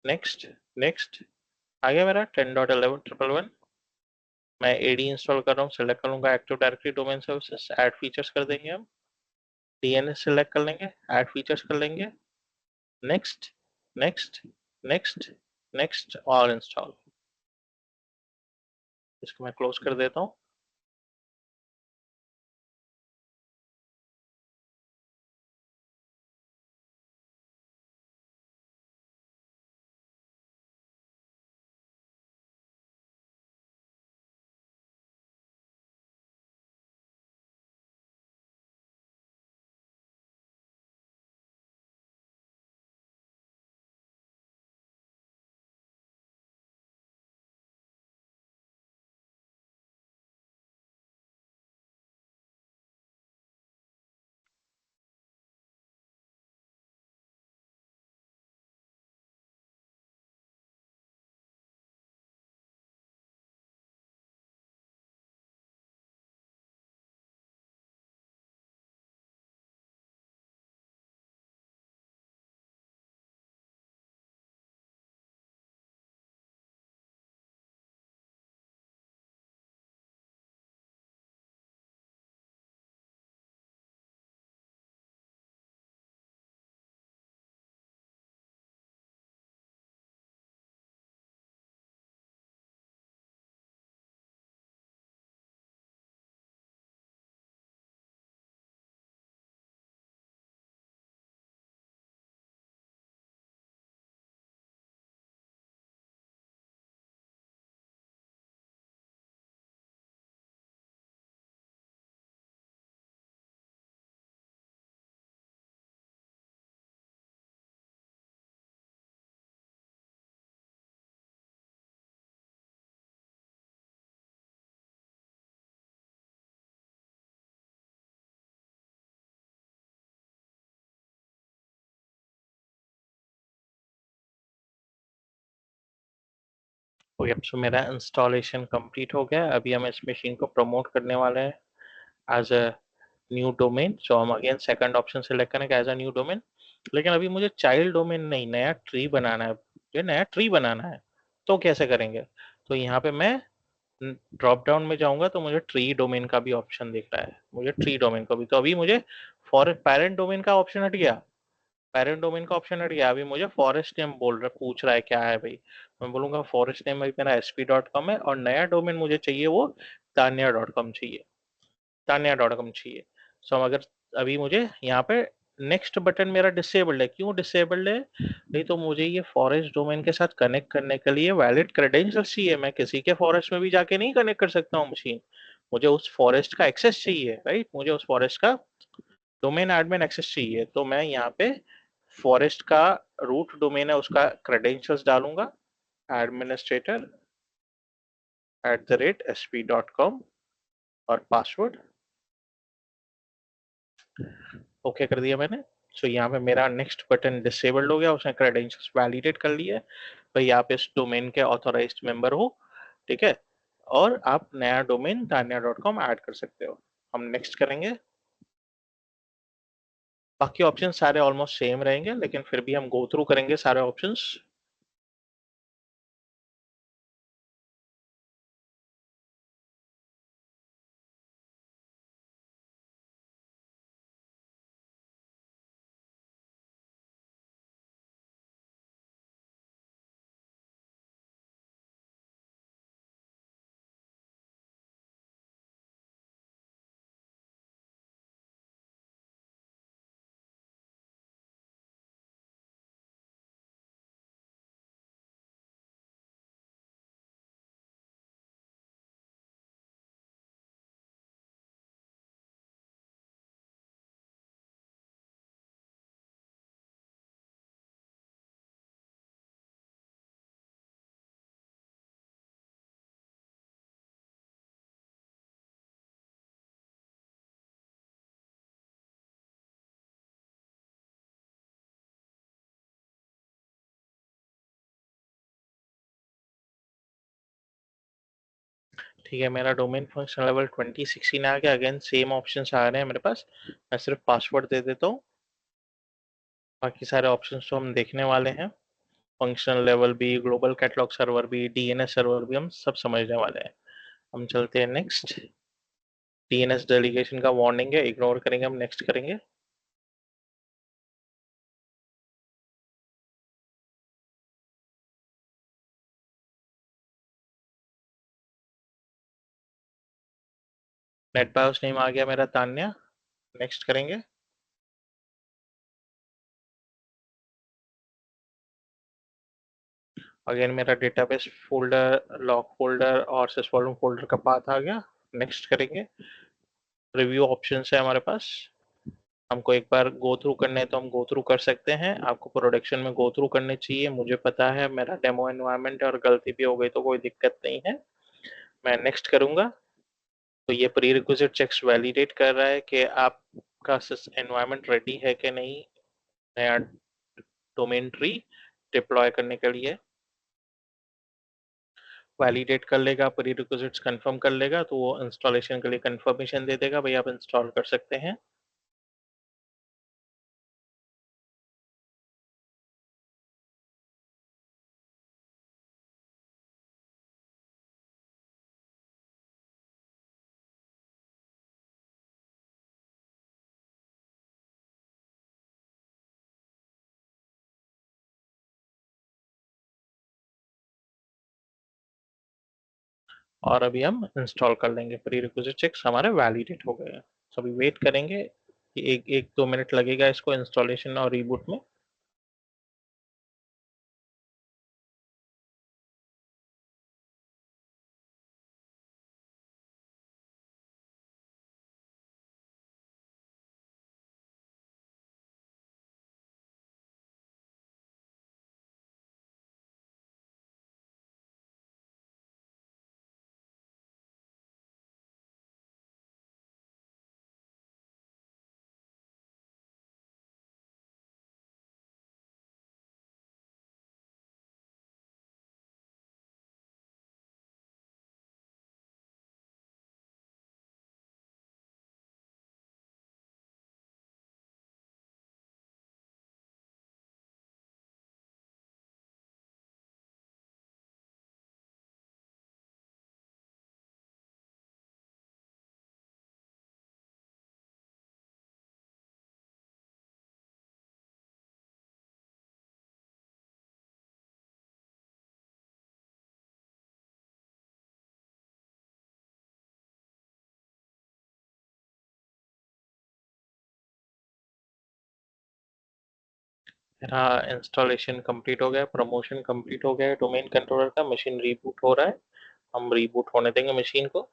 Next, next, आ गया मेरा 10.11.111। मैं एडी इंस्टॉल कर रहा हूँ, सेलेक्ट करूंगा active directory domain services, add features कर देंगे हम। DNS सेलेक्ट कर लेंगे, ऐड फीचर्स कर लेंगे। नेक्स्ट, नेक्स्ट, नेक्स्ट, नेक्स्ट और इंस्टॉल। इसको मैं क्लोज कर देता हूँ। ओके, सो मेरा इंस्टॉलेशन कंप्लीट हो गया। अभी हम इस मशीन को प्रमोट करने वाले हैं एज अ न्यू डोमेन। सो हम अगेन सेकंड ऑप्शन सेलेक्ट करेंगे एज अ न्यू डोमेन। लेकिन अभी मुझे चाइल्ड डोमेन नहीं, नया ट्री बनाना है। ये नया ट्री बनाना है तो कैसे करेंगे? तो यहाँ पे मैं ड्रॉप डाउन में जाऊंगा तो मुझे ट्री डोमेन का भी ऑप्शन दिख रहा है, मुझे ट्री डोमेन को भी। तो अभी मुझे फॉर पेरेंट डोमेन का ऑप्शन हट गया, पेरेंट डोमेन का ऑप्शन हट गया। अभी मुझे फॉरेस्ट नेम बोल रहा, पूछ रहा है क्या है भाई। मैं बोलूंगा फॉरेस्ट नेम अभी मेरा sp.com है और नया डोमेन मुझे चाहिए वो तान्या.com चाहिए, तान्या.com चाहिए। सो हम अगर अभी मुझे यहाँ पे नेक्स्ट बटन मेरा डिसेबल्ड है। क्यों डिसेबल्ड है? नहीं तो मुझे ये फॉरेस्ट डोमेन के साथ कनेक्ट करने के लिए वैलिड क्रेडेंशियल्स चाहिए। मैं किसी के फॉरेस्ट में भी जाके नहीं कनेक्ट कर सकता हूँ मशीन। मुझे उस फॉरेस्ट का एक्सेस चाहिए, राइट? मुझे उस फॉरेस्ट का डोमेन एडमिन एक्सेस चाहिए। तो मैं यहाँ पे फॉरेस्ट का रूट डोमेन है उसका क्रेडेंशियल्स डालूंगा, administrator@sp.com और पासवर्ड ओके कर दिया मैंने। सो यहाँ पे मेरा नेक्स्ट बटन डिसेबल्ड हो गया, उसने क्रेडेंशियल्स वैलिडेट कर लिया है। भाई आप इस डोमेन के ऑथोराइज्ड मेंबर हो, ठीक है, और आप नया डोमेन तान्या.com ऐड कर सकते हो। हम नेक्स्ट करेंगे। बाकी ऑप्शन सारे ऑलमोस्ट सेम रहेंगे, लेकिन फिर भी हम गो थ्रू करेंगे सारे ऑप्शंस। ठीक है, मेरा डोमेन फंक्शन लेवल 2016 आ गया। अगेन सेम ऑप्शन आ रहे हैं मेरे पास। मैं सिर्फ पासवर्ड दे देता हूँ, बाकी सारे ऑप्शंस तो हम देखने वाले हैं। फंक्शनल लेवल भी, ग्लोबल कैटलॉग सर्वर भी, डीएनएस सर्वर भी हम सब समझने वाले हैं। हम चलते हैं नेक्स्ट। डीएनएस डेलीगेशन का वार्निंग है, इग्नोर करेंगे, हम नेक्स्ट करेंगे। नेट बायोस नेम आ गया मेरा तान्या, नेक्स्ट करेंगे। अगेन मेरा डेटाबेस फोल्डर, लॉग फोल्डर और सिस्वॉल्यूम फोल्डर का पाथ आ गया, नेक्स्ट करेंगे। रिव्यू ऑप्शन है हमारे पास, हमको एक बार गो थ्रू करने हैं तो हम गो थ्रू कर सकते हैं। आपको प्रोडक्शन में गो थ्रू करने चाहिए, मुझे पता है मेरा डेमो एनवायरनमेंट है और गलती भी हो गई तो कोई दिक्कत नहीं है। मैं नेक्स्ट करूंगा। तो ये प्री रिक्विजिट चेक्स वैलिडेट कर रहा है कि आपका एनवायरनमेंट रेडी है कि नहीं नया डोमेन ट्री डिप्लॉय करने के लिए। वैलिडेट कर लेगा, प्री रिक्विजिट्स कंफर्म कर लेगा तो वो इंस्टॉलेशन के लिए कंफर्मेशन दे देगा, भाई आप इंस्टॉल कर सकते हैं। और अभी हम इंस्टॉल कर लेंगे, प्री रिक्विजिट चेक्स हमारे वैलिडेट हो गए हैं। तो अभी वेट करेंगे कि एक एक दो मिनट लगेगा इसको इंस्टॉलेशन और रीबूट में। मेरा इंस्टॉलेशन कंप्लीट हो गया, प्रमोशन कंप्लीट हो गया है डोमेन कंट्रोलर का, मशीन रीबूट हो रहा है। हम रीबूट होने देंगे मशीन को।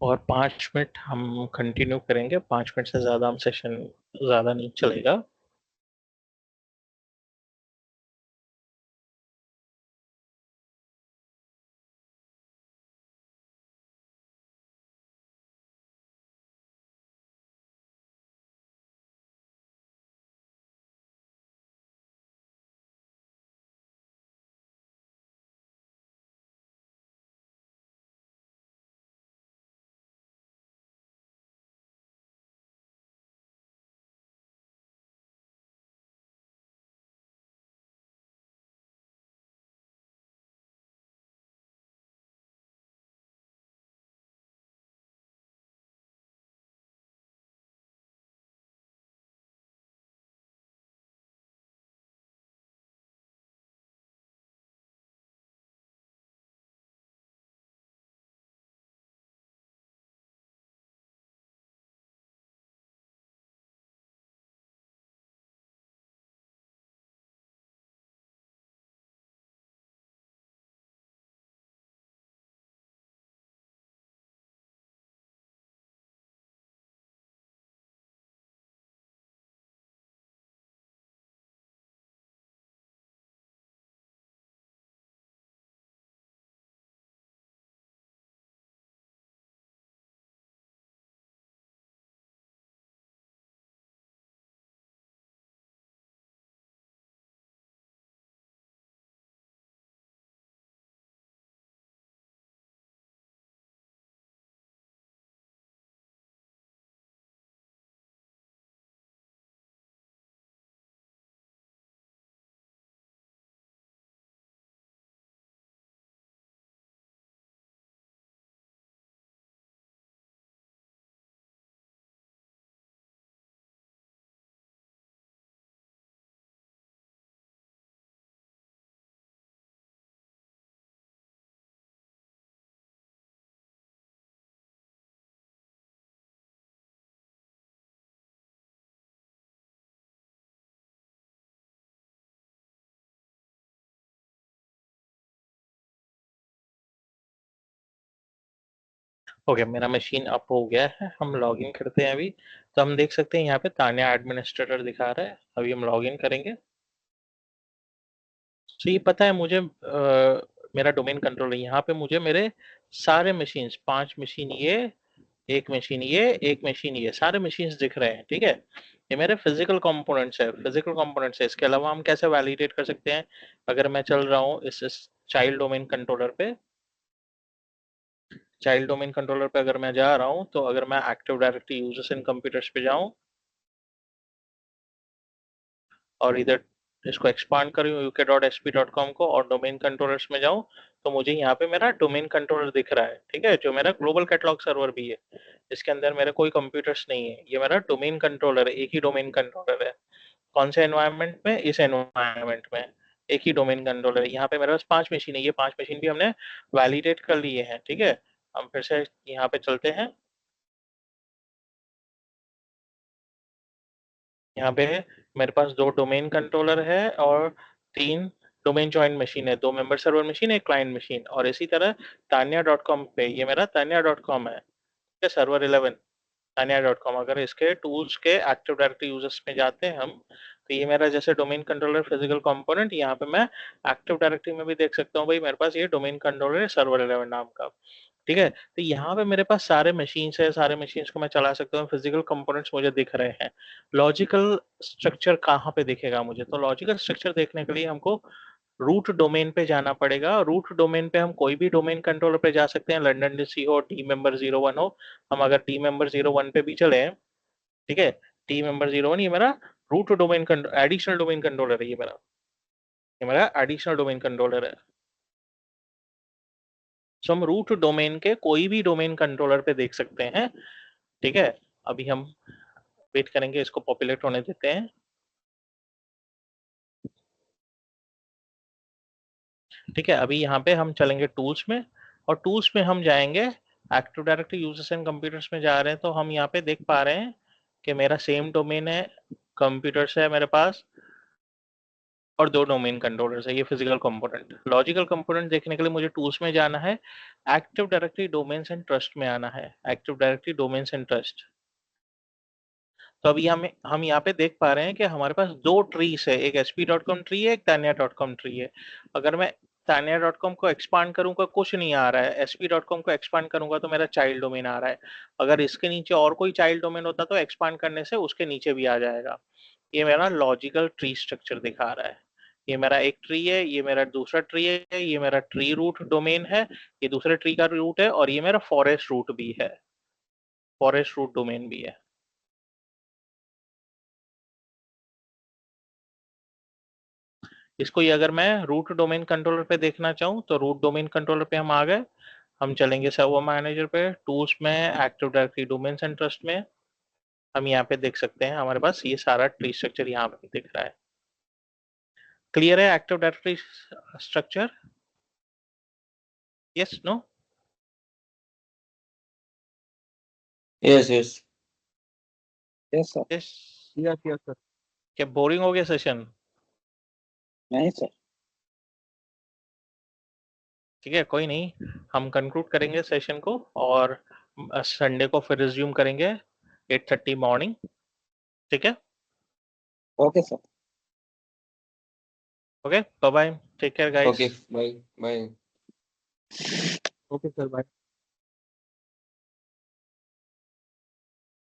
और 5 मिनट हम कंटिन्यू करेंगे, 5 मिनट से ज्यादा हम सेशन ज्यादा नहीं चलेगा। ओके, मेरा मशीन अप हो गया है, हम लॉग इन करते हैं अभी। तो हम देख सकते हैं यहाँ पे तान्या एडमिनिस्ट्रेटर दिखा रहा है। अभी हम लॉग इन करेंगे। तो ये पता है मुझे मेरा डोमेन कंट्रोल है। यहाँ पे मुझे मेरे सारे मशीन्स, 5 मशीन ये, एक मशीन ये, एक मशीन ये, सारे मशीन्स दिख रहे हैं। ठीक है, ये मेरे फिजिकल कंपोनेंट्स है, फिजिकल कंपोनेंट्स है। इसके अलावा हम कैसे वैलिडेट कर सकते हैं? अगर मैं चल रहा हूँ इस चाइल्ड डोमेन कंट्रोलर पे, चाइल्ड डोमेन कंट्रोलर पे अगर मैं जा रहा हूँ, तो अगर मैं active directory users in computers पे जाऊँ और इधर इसको एक्सपांड करूँ uk.sp.com को और डोमेन कंट्रोलर्स में जाऊँ, तो मुझे यहाँ पे मेरा डोमेन कंट्रोलर दिख रहा है। ठीक है, जो मेरा ग्लोबल कैटलॉग सर्वर भी है। इसके अंदर मेरे कोई कंप्यूटर्स नहीं है, ये मेरा डोमेन कंट्रोलर है, एक ही डोमेन कंट्रोलर है। कौन से एनवायरनमेंट में? इस एनवायरनमेंट में एक ही डोमेन कंट्रोलर है। यहाँ पे मेरे पास 5 मशीन है, ये 5 मशीन भी हमने वैलिडेट कर लिए हैं। ठीक है, हम फिर से यहाँ पे चलते हैं। यहाँ पे मेरे पास 2 डोमेन कंट्रोलर है और 3 डोमेन जॉइंट मशीन है, 2 मेंबर सर्वर मशीन, एक क्लाइंट मशीन। और इसी तरह तान्या.com पे, ये मेरा तान्या.com है, सर्वर 11 तान्या.com। अगर इसके टूल्स के एक्टिव डायरेक्टरी यूजर्स में जाते हैं हम, तो ये मेरा जैसे डोमेन कंट्रोलर फिजिकल कंपोनेंट, यहाँ पे मैं एक्टिव डायरेक्टरी में भी देख सकता हूँ भाई मेरे पास ये डोमेन कंट्रोलर है सर्वर 11 नाम का। ठीक है, तो यहाँ पे मेरे पास सारे मशीन्स है, सारे मशीन्स को मैं चला सकता हूँ, फिजिकल कंपोनेंट्स मुझे दिख रहे हैं। लॉजिकल स्ट्रक्चर कहाँ पे दिखेगा मुझे? तो लॉजिकल स्ट्रक्चर देखने के लिए हमको रूट डोमेन पे जाना पड़ेगा। रूट डोमेन पे हम कोई भी डोमेन कंट्रोलर पे जा सकते हैं, लंदन डीसी हो, टी मेंबर 01 हो। हम अगर टी मेंबर 01 पे भी चले, ठीक है, टी मेंबर 01 ये मेरा root domain additional domain controller है, ये मेरा एडिशनल डोमेन कंट्रोलर है। सो हम रूट डोमेन के कोई भी डोमेन कंट्रोलर पे देख सकते हैं। ठीक है, अभी हम वेट करेंगे, इसको पॉपुलेट होने देते हैं। ठीक है, अभी यहाँ पे हम चलेंगे टूल्स में, और टूल्स में हम जाएंगे active directory users and computers में जा रहे हैं। तो हम यहाँ पे देख पा रहे हैं कि मेरा सेम डोमेन है, कंप्यूटर्स है मेरे पास, और 2 डोमेन कंट्रोलर्स है, ये फिजिकल कंपोनेंट। लॉजिकल कंपोनेंट देखने के लिए मुझे टूल्स में जाना है, active directory domains and trust में आना है, active directory domains and trust. तो अभी हम यहाँ पे देख पा रहे हैं कि हमारे पास 2 ट्रीज है, एक sp.com ट्री है, एक तान्या.com ट्री है। अगर मैं तान्या.com को एक्सपांड करूंगा कुछ नहीं आ रहा है, sp.com को एक्सपांड करूंगा तो मेरा चाइल्ड डोमेन आ रहा है। अगर इसके नीचे और कोई चाइल्ड डोमेन होता तो एक्सपांड करने से उसके नीचे भी आ जाएगा। ये मेरा लॉजिकल ट्री स्ट्रक्चर दिखा रहा है। ये मेरा एक ट्री है, ये मेरा दूसरा ट्री है, ये मेरा ट्री रूट डोमेन है, ये दूसरे ट्री का रूट है, और ये मेरा फॉरेस्ट रूट भी है, फॉरेस्ट रूट डोमेन भी है। इसको ये अगर मैं रूट डोमेन कंट्रोलर पे देखना चाहूँ, तो रूट डोमेन कंट्रोलर पे हम आ गए। हम चलेंगे सर्वर मैनेजर पे, टूल्स में, active directory domain and trust में। हम यहाँ पे देख सकते हैं हमारे पास ये सारा ट्री स्ट्रक्चर यहाँ पे दिख रहा है। क्लियर है active directory structure? Yes, no? Yes, yes. Yes sir. Yes. Yes sir. क्या बोरिंग हो गया सेशन? नहीं सर। ठीक है, कोई नहीं, हम कंक्लूड करेंगे सेशन को, और संडे को फिर रिज्यूम करेंगे 8:30 मॉर्निंग। ठीक है, okay sir. Okay, bye bye, take care guys. Okay, bye, bye. Okay sir, bye.